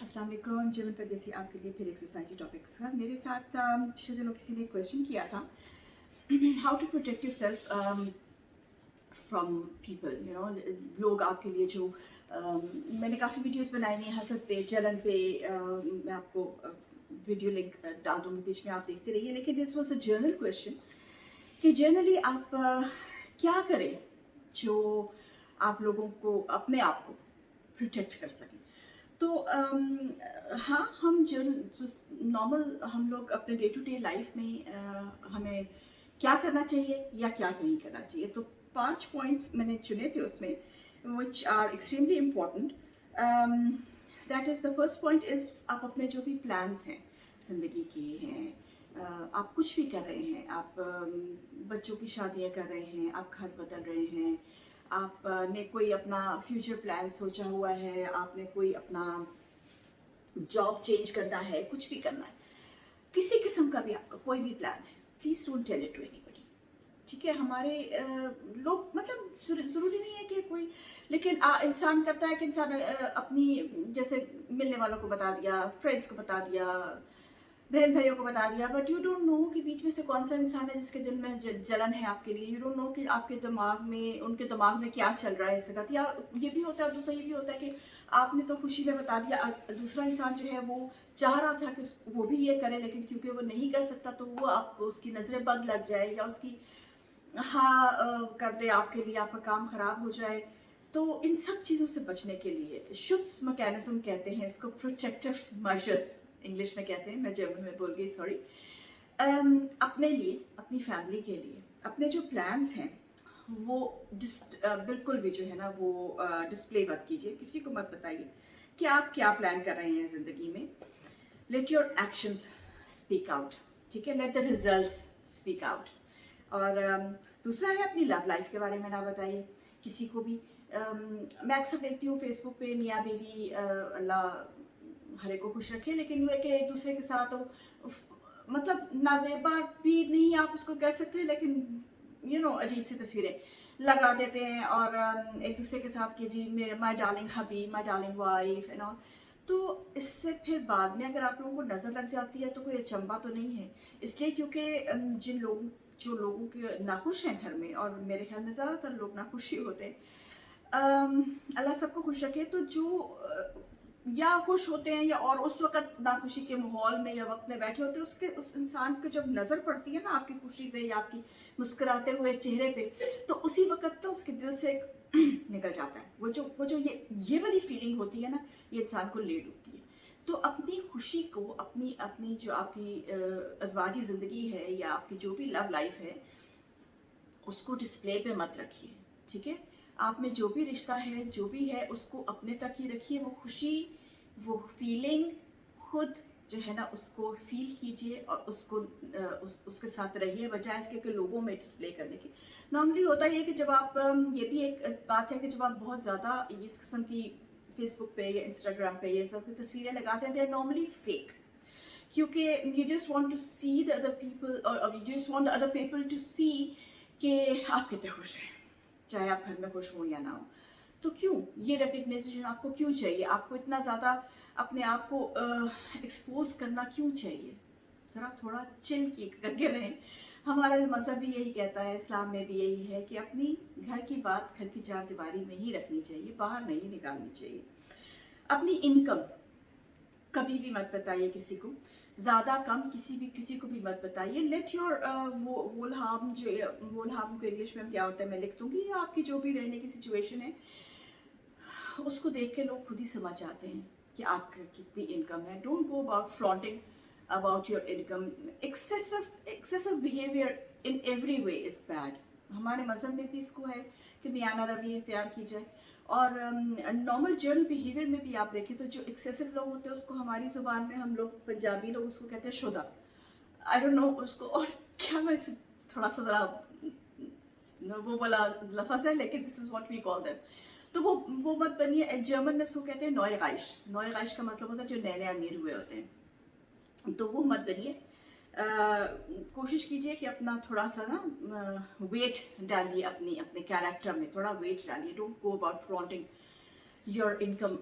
अस्सलाम वालेकुम। जीवन परदेसी आपके लिए फिर एक सोसाइटी टॉपिक्स का मेरे साथ पिछले दिनों किसी ने क्वेश्चन किया था, how to protect yourself from people, लोग आपके लिए जो मैंने काफ़ी वीडियोस बनाई हैं हसद पे, जलन पे। मैं आपको वीडियो लिंक डाल दूँगी बीच में, आप देखते रहिए। लेकिन this was a journal question कि जनरली आप क्या करें जो आप लोगों को अपने आप को प्रोटेक्ट कर सकें। तो हाँ, हम जो नॉर्मल हम लोग अपने डे टू डे लाइफ में हमें क्या करना चाहिए या क्या नहीं करना चाहिए। तो 5 पॉइंट्स मैंने चुने थे उसमें, which are extremely important. That is the first point is, आप अपने जो भी प्लान्स हैं ज़िंदगी के हैं, आप कुछ भी कर रहे हैं, आप बच्चों की शादियाँ कर रहे हैं, आप घर बदल रहे हैं, आपने कोई अपना फ्यूचर प्लान सोचा हुआ है, आपने कोई अपना जॉब चेंज करना है, कुछ भी करना है, किसी किस्म का भी आपका कोई भी प्लान है, please don't tell it to anybody. ठीक है, हमारे लोग मतलब ज़रूरी नहीं है कि कोई, लेकिन इंसान करता है कि इंसान अपनी जैसे मिलने वालों को बता दिया, फ्रेंड्स को बता दिया, बहन भाइयों को बता दिया, बट यू डोंट नो कि बीच में से कौन सा इंसान है जिसके दिल में जलन है आपके लिए। यू डोंट नो कि आपके दिमाग में, उनके दिमाग में क्या चल रहा है इस वक्त। या ये भी होता है, दूसरा ये भी होता है कि आपने तो खुशी में बता दिया, दूसरा इंसान जो है वो चाह रहा था कि वो भी ये करे, लेकिन क्योंकि वो नहीं कर सकता तो वो आपको उसकी नज़रें बद लग जाए या उसकी हाँ कर दे आपके लिए, आपका काम खराब हो जाए। तो इन सब चीज़ों से बचने के लिए शुट्स मैकेनिज्म कहते हैं इसको, प्रोटेक्टिव मेजर्स इंग्लिश में कहते हैं, मैं जर्मन में बोल गई, सॉरी। अपने लिए, अपनी फैमिली के लिए, अपने जो प्लान्स हैं वो बिल्कुल भी जो है ना वो डिस्प्ले मत कीजिए, किसी को मत बताइए कि आप क्या प्लान कर रहे हैं ज़िंदगी में। Let your actions speak out, ठीक है, let the results speak out. और दूसरा है, अपनी लव लाइफ के बारे में ना बताइए किसी को भी। मैं अक्सर देखती हूँ फेसबुक पे, मियाँ बीवी अल्लाह हरे को खुश रखे, लेकिन वो कि एक दूसरे के साथ मतलब नाजेबा भी नहीं आप उसको कह सकते, लेकिन अजीब सी तस्वीरें लगा देते हैं और एक दूसरे के साथ कि जी मेरे my darling hubby, my darling wife and all. तो इससे फिर बाद में अगर आप लोगों को नज़र लग जाती है तो कोई अचंभा तो नहीं है, इसलिए क्योंकि जो लोगों के नाखुश हैं घर में, और मेरे ख्याल में ज़्यादातर लोग नाखुश ही होते हैं, अल्लाह सबको खुश रखे। तो जो या खुश होते हैं या और उस वक्त नाखुशी के माहौल में या वक्त में बैठे होते हैं, उस इंसान को जब नज़र पड़ती है ना आपकी खुशी पे या आपकी मुस्कुराते हुए चेहरे पे, तो उसी वक्त तो उसके दिल से निकल जाता है वो जो ये वाली फीलिंग होती है ना, ये इंसान को ले डूबती है। तो अपनी खुशी को, अपनी अपनी जो आपकी अज़वाजी ज़िंदगी है या आपकी जो भी लव लाइफ है, उसको डिस्प्ले पे मत रखिए, ठीक है। आप में जो भी रिश्ता है, जो भी है, उसको अपने तक ही रखिए। वो खुशी, वो फीलिंग खुद जो है ना उसको फील कीजिए और उसको उसके साथ रहिए, बजाय इसके कि लोगों में डिस्प्ले करने की। नॉर्मली होता है कि जब आप ये भी एक बात है कि जब आप बहुत ज़्यादा इस किस्म की फेसबुक पे या इंस्टाग्राम पे ये सब तस्वीरें लगाते हैं, दे आर नॉर्मली फेक, क्योंकि you just want to see the other people, or you just want the other people to see कि आप कितने खुश हैं, चाहे आप घर में खुश हो या ना हो। तो क्यों ये रिकग्निशन आपको क्यों चाहिए? आपको इतना ज़्यादा अपने आप को एक्सपोज करना क्यों चाहिए? ज़रा थोड़ा चिल करके रहें। हमारा मज़हब भी यही कहता है, इस्लाम में भी यही है कि अपनी घर की बात घर की चार दीवारी में ही रखनी चाहिए, बाहर नहीं निकालनी चाहिए। अपनी इनकम कभी भी मत बताइए किसी को, ज़्यादा कम किसी को भी मत बताइए। लेट योर वोलहाम, जो वोलहाम को इंग्लिश में क्या होता है मैं लिख दूँगी, या आपकी जो भी रहने की सिचुएशन है उसको देख के लोग खुद ही समझ जाते हैं कि आपकी कितनी इनकम है। Don't go about flaunting about your income. Excessive behaviour in every way is bad. हमारे मज़हब में भी इसको है कि मियाना रवैया इख्तियार की जाए। और नॉर्मल जनरल बिहेवियर में भी आप देखें तो जो एक्सेसिव लोग होते हैं उसको हमारी ज़ुबान में हम लोग पंजाबी लोग उसको कहते हैं शुदा। आई डोंट नो उसको और क्या, मैं इसे थोड़ा सा ज़रा वो वाला लफ्ज़ है, लेकिन this is what we call them. तो वो मत बनिए। जर्मन में उसको कहते हैं नॉय गाइश। नॉय गाइश का मतलब होता है जो नए नए अमीर हुए होते हैं, तो वो मत बनिए। कोशिश कीजिए कि अपना थोड़ा सा ना वेट डालिए, अपनी अपने कैरेक्टर में थोड़ा वेट डालिए। Don't go about flaunting your income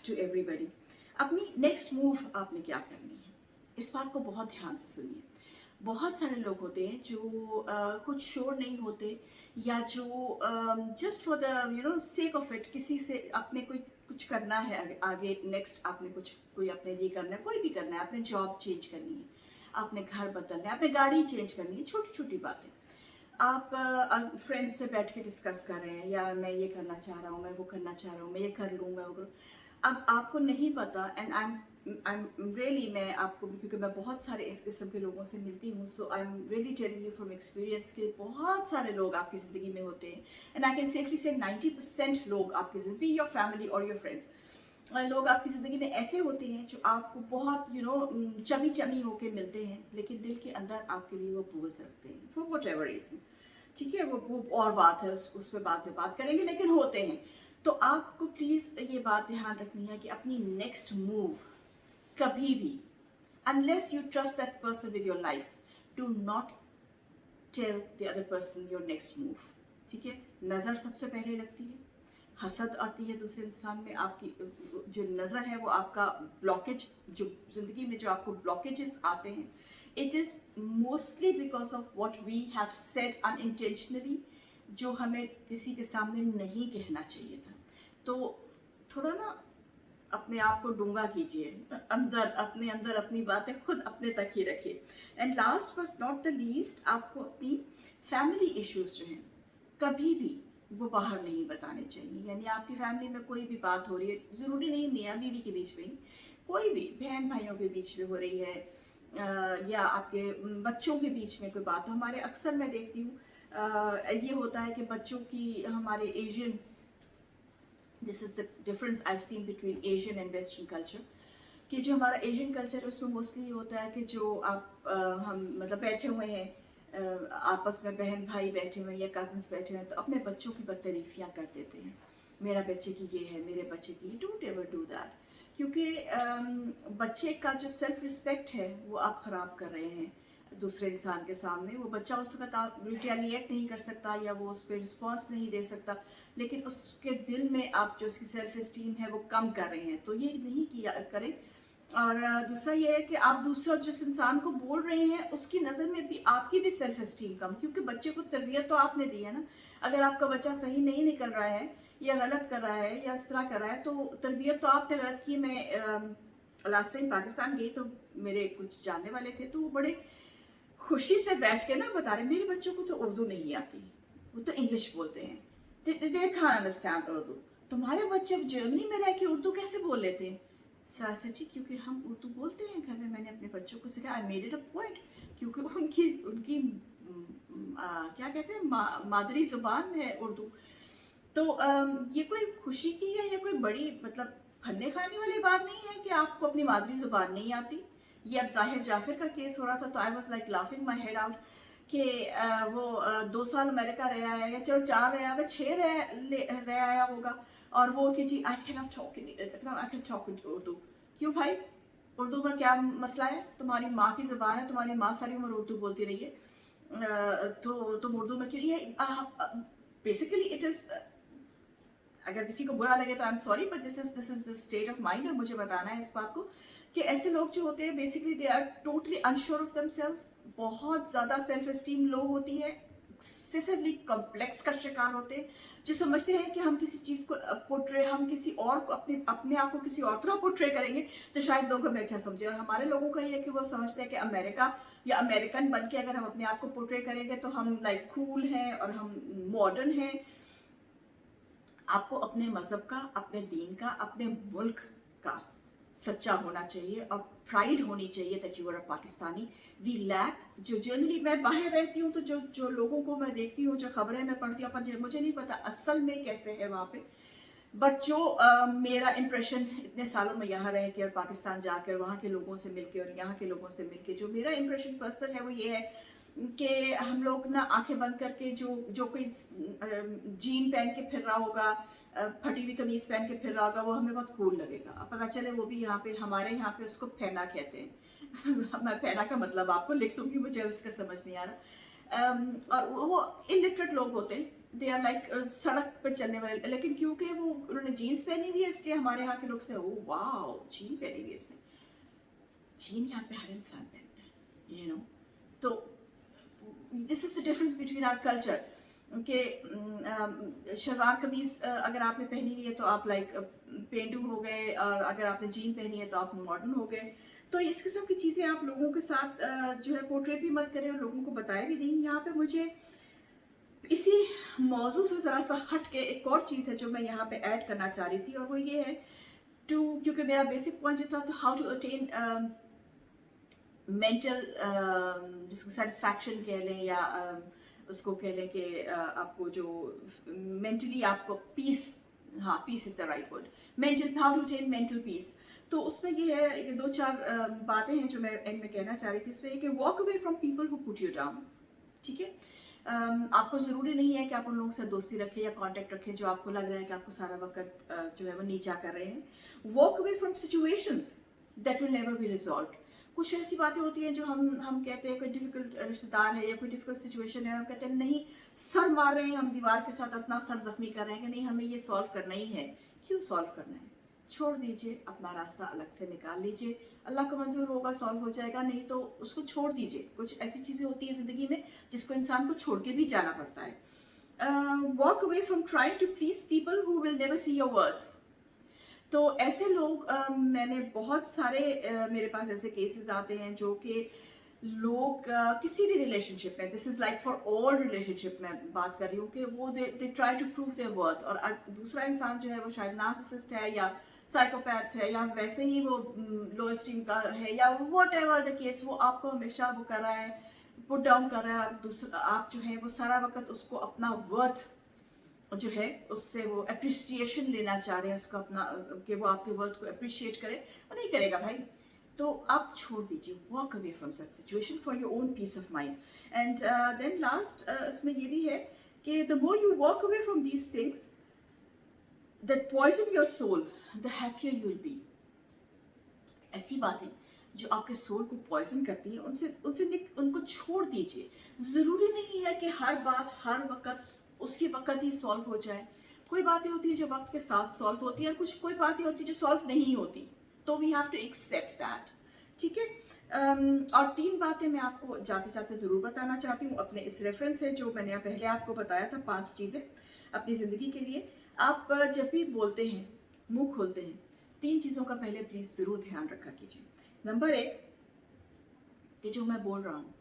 to everybody. अपनी नेक्स्ट मूव आपने क्या करनी है, इस बात को बहुत ध्यान से सुनिए। बहुत सारे लोग होते हैं जो कुछ श्योर नहीं होते, या जो just for the sake of it, किसी से अपने कोई कुछ करना है आगे नेक्स्ट, आपने कुछ कोई अपने लिए करना है, कोई भी करना है, आपने जॉब चेंज करनी है, आपने घर बदलना है, आपने गाड़ी चेंज करनी है, छोटी छोटी बातें आप फ्रेंड्स से बैठ के डिस्कस कर रहे हैं, या मैं ये करना चाह रहा हूँ, मैं वो करना चाह रहा हूँ, मैं ये कर लूँ, मैं वो करूँ। अब आपको नहीं पता, एंड आई एम रियली, मैं आपको, क्योंकि मैं बहुत सारे इस किस्म के लोगों से मिलती हूँ, so I am really telling you from experience कि बहुत सारे लोग आपकी ज़िंदगी में होते हैं, एंड आई कैन सेफली से 90% लोग आपकी ज़िंदगी, योर फैमिली और योर फ्रेंड्स, लोग आपकी ज़िंदगी में ऐसे होते हैं जो आपको बहुत चमी चमी होके मिलते हैं, लेकिन दिल के अंदर आपके लिए वो बोझ रखते हैं फॉर वट एवर रीज़न। ठीक है, वो और बात है, उस पर बाद में बात करेंगे, लेकिन होते हैं। तो आपको प्लीज़ ये बात ध्यान रखनी है कि अपनी नेक्स्ट मूव कभी भी, unless you trust that person with your life, do not tell the other person your next move. ठीक है, नज़र सबसे पहले लगती है, हसद आती है दूसरे इंसान में, आपकी जो नज़र है वो आपका ब्लॉकेज, जो ज़िंदगी में जो आपको ब्लॉकेजेस आते हैं, it is mostly because of what we have said unintentionally, जो हमें किसी के सामने नहीं कहना चाहिए था। तो थोड़ा ना अपने आप को डूंगा कीजिए, अंदर अपने अंदर अपनी बातें खुद अपने तक ही रखिए। And last but not the least, आपको अपनी फैमिली इश्यूज जो हैं कभी भी वो बाहर नहीं बताने चाहिए। यानी आपकी फैमिली में कोई भी बात हो रही है, ज़रूरी नहीं मियाँ बीवी के बीच में, कोई भी बहन भाइयों के बीच में हो रही है, या आपके बच्चों के बीच में कोई बात हो। हमारे अक्सर मैं देखती हूँ ये होता है कि बच्चों की, हमारे Asian, this is the difference I have seen between Asian and western culture, कि जो हमारा एशियन कल्चर है उसमें मोस्टली होता है कि जो आप हम मतलब बैठे हुए हैं, आपस में बहन भाई बैठे हुए हैं या कजन्स बैठे हुए हैं, तो अपने बच्चों की बदतरीफियाँ कर देते हैं, मेरा बच्चे की ये है, मेरे बच्चे की, डोंट एवर डू दैट। क्योंकि बच्चे का जो सेल्फ रिस्पेक्ट है वो आप ख़राब कर रहे हैं दूसरे इंसान के सामने। वो बच्चा उस वक्त आप रिटेलिएट नहीं कर सकता, या वो उस पर रिस्पॉन्स नहीं दे सकता, लेकिन उसके दिल में आप जो उसकी सेल्फ इस्टीम है वो कम कर रहे हैं, तो ये नहीं किया करें। और दूसरा ये है कि आप दूसरा जिस इंसान को बोल रहे हैं उसकी नज़र में भी आपकी भी सेल्फ इस्टीम कम, क्योंकि बच्चे को तरबियत तो आपने दी है ना। अगर आपका बच्चा सही नहीं निकल रहा है, या गलत कर रहा है, या इस तरह कर रहा है, तो तरबियत तो आपने गलत की। मैं लास्ट टाइम पाकिस्तान गई तो मेरे कुछ जानने वाले थे, तो वो बड़े खुशी से बैठ के ना बता रहे, मेरे बच्चों को तो उर्दू नहीं आती, वो तो इंग्लिश बोलते हैं, दे कांट अंडरस्टैंड उर्दू। तुम्हारे बच्चे अब जर्मनी में रह के उर्दू कैसे बोल लेते हैं? सच्ची, क्योंकि हम उर्दू बोलते हैं घर में, मैंने अपने बच्चों को सिखाया, I made it a point, क्योंकि उनकी उनकी क्या कहते हैं, मादरी ज़ुबान है उर्दू। तो ये कोई खुशी की है या कोई बड़ी मतलब फन्ने खाने वाली बात नहीं है कि आपको अपनी मादरी ज़ुबान नहीं आती। ये अब जाहिर जाफिर का केस हो रहा था, तो I was like laughing my head out कि वो 2 साल अमेरिका रह आया, या चलो 4 रह आया, 6 रह आया होगा, और वो कि जी I can not talk in Urdu. क्यों भाई, उर्दू में क्या मसला है? तुम्हारी माँ की ज़ुबान है, तुम्हारी माँ सारी उम्र उर्दू बोलती रही है, तो तुम उर्दू में क्यों? ये बेसिकली इट इज़, अगर किसी को बुरा लगे तो I am sorry, but this is the state of mind, और मुझे बताना है इस बात को कि ऐसे लोग जो होते हैं basically they are totally unsure of themselves, बहुत ज़्यादा सेल्फ एस्टीम लो होती है, एक्सेसिवली कॉम्प्लेक्स का शिकार होते हैं, जो समझते हैं कि हम किसी चीज़ को पोर्ट्रे, हम किसी और को अपने आप को किसी और तरह पोर्ट्रे करेंगे तो शायद लोग हमें अच्छा समझे। और हमारे लोगों का ये है कि वो समझते हैं कि अमेरिका या अमेरिकन बन के अगर हम अपने आप को पोर्ट्रे करेंगे तो हम लाइक कूल हैं और हम मॉडर्न हैं। आपको अपने मज़हब का, अपने दीन का, अपने मुल्क का सच्चा होना चाहिए और प्राइड होनी चाहिए that you are a Pakistani. We lack, जो जनरली मैं बाहर रहती हूँ तो जो लोगों को मैं देखती हूँ, जो खबरें मैं पढ़ती हूँ, मुझे नहीं पता असल में कैसे है वहाँ पे, बट जो मेरा इम्प्रेशन इतने सालों में यहाँ रह के और पाकिस्तान जाकर वहाँ के लोगों से मिलके और यहाँ के लोगों से मिलके, जो मेरा इम्प्रेशन पर्सनल है वो ये है कि हम लोग ना आंखें बंद करके जो कोई जीन पहन के फिर रहा होगा, फटी हुई कमीज पहन के फिर रहा होगा, वो हमें बहुत कूल लगेगा। अब पता चले वो भी यहाँ पे, हमारे यहाँ पे उसको फैना कहते हैं मैं फैना का मतलब आपको लिख दूंगी, मुझे इसका समझ नहीं आ रहा। और वो इलिटरेट लोग होते हैं, दे आर लाइक सड़क पे चलने वाले, लेकिन क्योंकि वो उन्होंने जीन्स पहनी हुई है इसलिए हमारे यहाँ के लोग से ओ वाओ जीन पहनी हुई है इसने। जीन यहाँ पे हर इंसान पहनता है, यू नो। तो this is the difference between our culture कि शलवार कमीज अगर आपने पहनी हुई है तो आप लाइक पेंडू हो गए, और अगर आपने जीन पहनी है तो आप मॉडर्न हो गए। तो इस किस्म की चीज़ें आप लोगों के साथ जो है पोर्ट्रेट भी मत करें और लोगों को बताए भी नहीं। यहाँ पे मुझे इसी मौजू से ज़रा सा हट के एक और चीज़ है जो मैं यहाँ पे ऐड करना चाह रही थी, और वो ये है क्योंकि मेरा बेसिक पॉइंट जो था तो हाउ टू अटेन मेंटल जिसको सेटिस्फैक्शन कह लें या उसको कह लें कि आपको जो मेंटली आपको पीस, हाँ peace is the right word, mental, how to attain mental peace. तो उसमें ये है कि 2-4 बातें हैं जो मैं एंड में कहना चाह रही थी। इसमें कि walk away from people who put you down, ठीक है। आपको ज़रूरी नहीं है कि आप उन लोगों से दोस्ती रखें या कांटेक्ट रखें जो आपको लग रहा है कि आपको सारा वक्त जो है वो नीचा कर रहे हैं। Walk away from situations that will never be resolved. कुछ ऐसी बातें होती हैं जो हम कहते हैं कोई डिफिकल्ट रिश्तेदार है या कोई डिफिकल्ट सिचुएशन है, हम कहते हैं नहीं, सर मार रहे हैं हम दीवार के साथ, अपना सर जख्मी कर रहे हैं कि नहीं हमें ये सॉल्व करना ही है। क्यों सॉल्व करना है? छोड़ दीजिए, अपना रास्ता अलग से निकाल लीजिए, अल्लाह को मंजूर होगा सॉल्व हो जाएगा, नहीं तो उसको छोड़ दीजिए। कुछ ऐसी चीज़ें होती हैं ज़िंदगी में जिसको इंसान को छोड़ के भी जाना पड़ता है। Walk away from trying to please people who will never see your words. तो ऐसे लोग मैंने बहुत सारे मेरे पास ऐसे केसेस आते हैं जो कि लोग किसी भी रिलेशनशिप में, this is like for all relationship में बात कर रही हूँ, कि वो they try to prove their worth, और दूसरा इंसान जो है वो शायद नार्सिसिस्ट है या साइकोपैथ है या वैसे ही वो लो एस्टीम का है या वॉट एवर द केस, वो आपको हमेशा वो कर रहा है, पुट डाउन कर रहा है। दूसरा आप जो है वो सारा वक्त उसको अपना वर्थ जो है उससे वो अप्रिसिएशन लेना चाह रहे हैं, उसका अपना कि वो आपके वर्थ को अप्रिशिएट करे, वो नहीं करेगा भाई। तो आप छोड़ दीजिए, walk away from such situation for your own peace of mind. And then last इसमें ये भी है कि the more you walk away from these things that poison your soul, the happier you will be. ऐसी बातें जो आपके soul को पॉइजन करती है उनको छोड़ दीजिए। ज़रूरी नहीं है कि हर बात हर वक्त उसके वक्त ही सॉल्व हो जाए। कोई बातें होती है जो वक्त के साथ सॉल्व होती है, और कोई बातें होती है जो सॉल्व नहीं होती, तो we have to accept that, ठीक है। और 3 बातें मैं आपको जाते जाते ज़रूर बताना चाहती हूँ अपने इस रेफरेंस से जो मैंने पहले आपको बताया था। 5 चीज़ें अपनी ज़िंदगी के लिए आप जब भी बोलते हैं, मुंह खोलते हैं, 3 चीज़ों का पहले प्लीज़ ज़रूर ध्यान रखा कीजिए। नंबर 1 कि जो मैं बोल रहा हूँ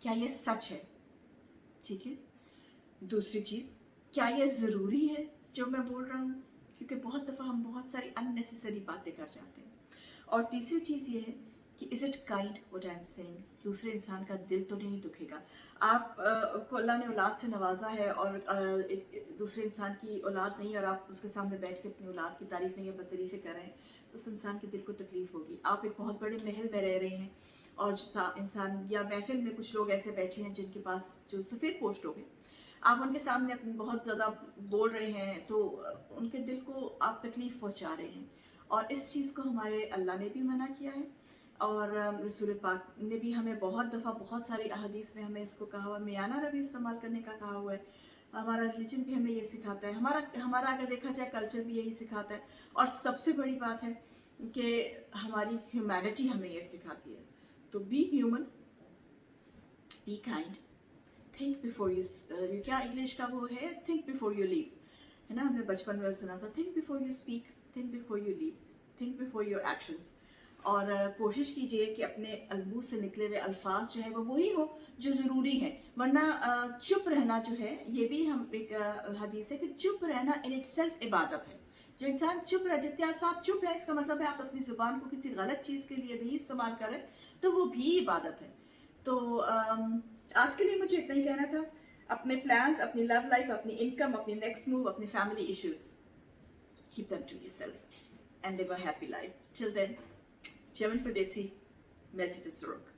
क्या ये सच है, ठीक है। दूसरी चीज़, क्या ये ज़रूरी है जो मैं बोल रहा हूँ, क्योंकि बहुत दफ़ा हम बहुत सारी अननेसेसरी बातें कर जाते हैं। और तीसरी चीज़ ये है कि is it kind what I am saying, दूसरे इंसान का दिल तो नहीं दुखेगा। आप को अल्लाह ने औलाद से नवाजा है और एक दूसरे इंसान की औलाद नहीं, और आप उसके सामने बैठ के अपनी औलाद की तारीफ़ें या बदतारीफ़ें कर रहे हैं, तो उस इंसान के दिल को तकलीफ़ होगी। आप एक बहुत बड़े महल में रह रहे हैं और इंसान या महफिल में कुछ लोग ऐसे बैठे हैं जिनके पास जो सफ़ेद पोस्ट लोग हैं, आप उनके सामने अपने बहुत ज़्यादा बोल रहे हैं, तो उनके दिल को आप तकलीफ़ पहुंचा रहे हैं। और इस चीज़ को हमारे अल्लाह ने भी मना किया है, और रसूल पाक ने भी हमें बहुत दफ़ा बहुत सारी अहादीस में हमें इसको कहा हुआ, मियाना रवि इस्तेमाल करने का कहा हुआ है। हमारा रिलीजन भी हमें ये सिखाता है, हमारा अगर देखा जाए कल्चर भी यही सिखाता है। और सबसे बड़ी बात है कि हमारी ह्यूमैनिटी हमें ये सिखाती है। तो be human, be kind, think before you, क्या इंग्लिश का वो है, थिंक बिफोर यू लीव, है ना, हमने बचपन में सुना था, think before you speak, think before you leave, think before your actions. और कोशिश कीजिए कि अपने अलबू से निकले हुए अल्फाज जो है वो वही हो जो ज़रूरी है, वरना चुप रहना जो है, ये भी हम एक हदीस है कि चुप रहना इन इटसेल्फ इबादत है। जो इंसान चुप रहे, जितना आप चुप है इसका मतलब है आप अपनी ज़ुबान को किसी गलत चीज़ के लिए नहीं इस्तेमाल करें, तो वो भी इबादत है। तो आज के लिए मुझे इतना ही कहना था। अपने प्लान्स, अपनी लव लाइफ, अपनी इनकम, अपनी नेक्स्ट मूव, अपनी family issues, keep them to yourself and live a happy life. Till then, Chaman Pradesi, Melchizedek.